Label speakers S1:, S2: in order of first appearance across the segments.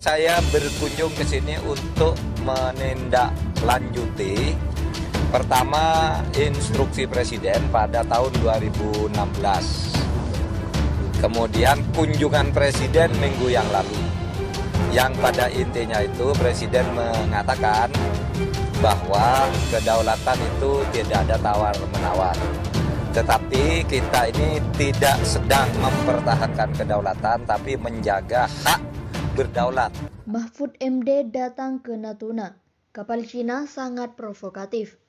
S1: Saya berkunjung ke sini untuk menindaklanjuti pertama instruksi Presiden pada tahun 2016. Kemudian kunjungan Presiden minggu yang lalu. Yang pada intinya itu Presiden mengatakan bahwa kedaulatan itu tidak ada tawar-menawar. Tetapi kita ini tidak sedang mempertahankan kedaulatan, tapi menjaga hak berdaulat.
S2: Mahfud MD datang ke Natuna. Kapal Cina sangat provokatif.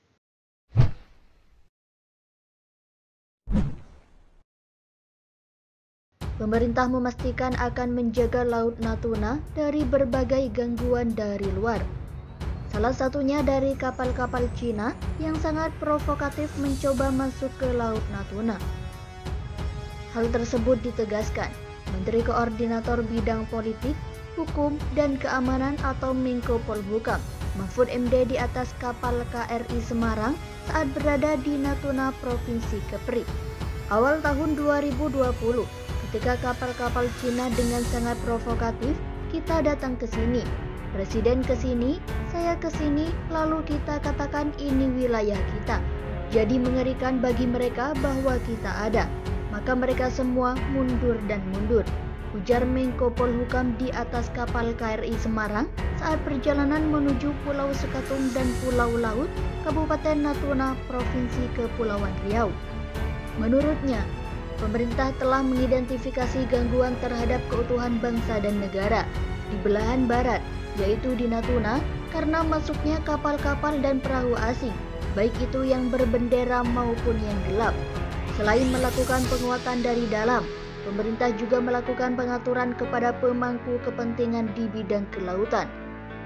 S2: Pemerintah memastikan akan menjaga Laut Natuna dari berbagai gangguan dari luar. Salah satunya dari kapal-kapal Cina yang sangat provokatif mencoba masuk ke Laut Natuna. Hal tersebut ditegaskan Menteri Koordinator Bidang Politik, Hukum, dan Keamanan atau Menko Polhukam, Mahfud MD di atas kapal KRI Semarang saat berada di Natuna, Provinsi Kepri. Awal tahun 2020, ketika kapal-kapal Cina dengan sangat provokatif, kita datang ke sini. Presiden ke sini, saya ke sini, lalu kita katakan ini wilayah kita. Jadi mengerikan bagi mereka bahwa kita ada. Maka mereka semua mundur dan mundur, ujar Menko Polhukam di atas kapal KRI Semarang saat perjalanan menuju Pulau Sekatung dan Pulau Laut, Kabupaten Natuna, Provinsi Kepulauan Riau. Menurutnya, pemerintah telah mengidentifikasi gangguan terhadap keutuhan bangsa dan negara di belahan barat, yaitu di Natuna, karena masuknya kapal-kapal dan perahu asing, baik itu yang berbendera maupun yang gelap. Selain melakukan penguatan dari dalam, pemerintah juga melakukan pengaturan kepada pemangku kepentingan di bidang kelautan.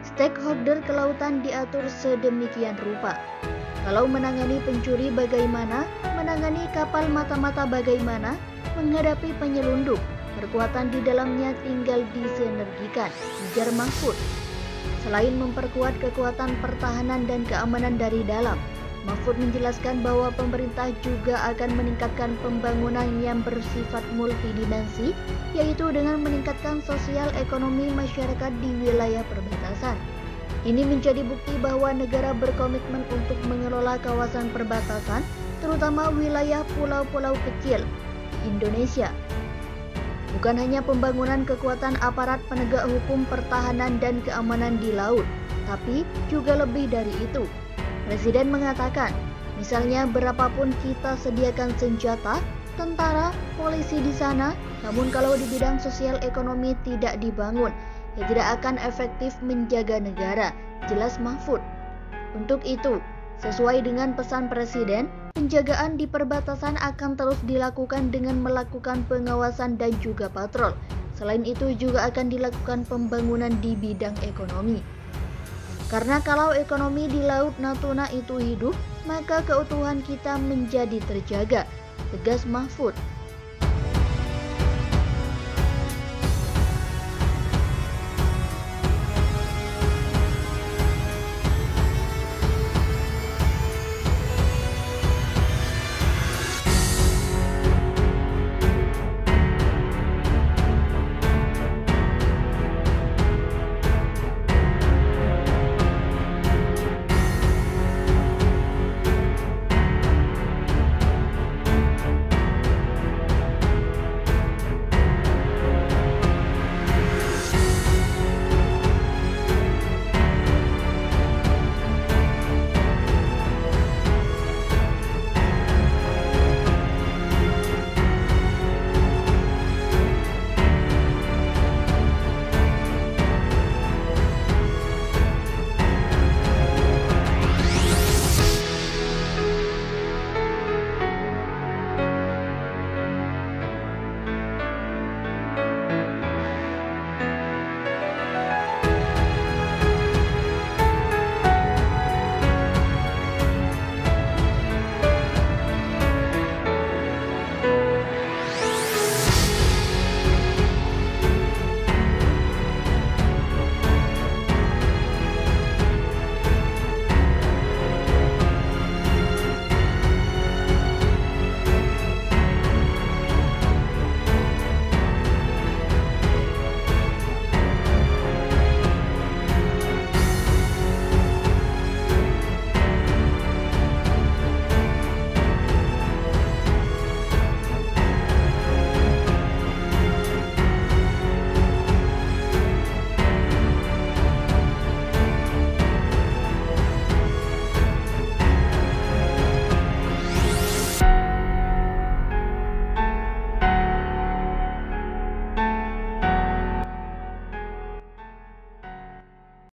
S2: Stakeholder kelautan diatur sedemikian rupa. Kalau menangani pencuri bagaimana, menangani kapal mata-mata bagaimana, menghadapi penyelundup, kekuatan di dalamnya tinggal disinergikan, ujar Mahfud. Selain memperkuat kekuatan pertahanan dan keamanan dari dalam, Mahfud menjelaskan bahwa pemerintah juga akan meningkatkan pembangunan yang bersifat multidimensi, yaitu dengan meningkatkan sosial ekonomi masyarakat di wilayah perbatasan. Ini menjadi bukti bahwa negara berkomitmen untuk mengelola kawasan perbatasan, terutama wilayah pulau-pulau kecil di Indonesia. Bukan hanya pembangunan kekuatan aparat penegak hukum, pertahanan, dan keamanan di laut, tapi juga lebih dari itu. Presiden mengatakan, misalnya berapapun kita sediakan senjata, tentara, polisi di sana, namun kalau di bidang sosial ekonomi tidak dibangun, ya tidak akan efektif menjaga negara, jelas Mahfud. Untuk itu, sesuai dengan pesan Presiden, penjagaan di perbatasan akan terus dilakukan dengan melakukan pengawasan dan juga patrol. Selain itu juga akan dilakukan pembangunan di bidang ekonomi. Karena kalau ekonomi di Laut Natuna itu hidup, maka keutuhan kita menjadi terjaga, tegas Mahfud.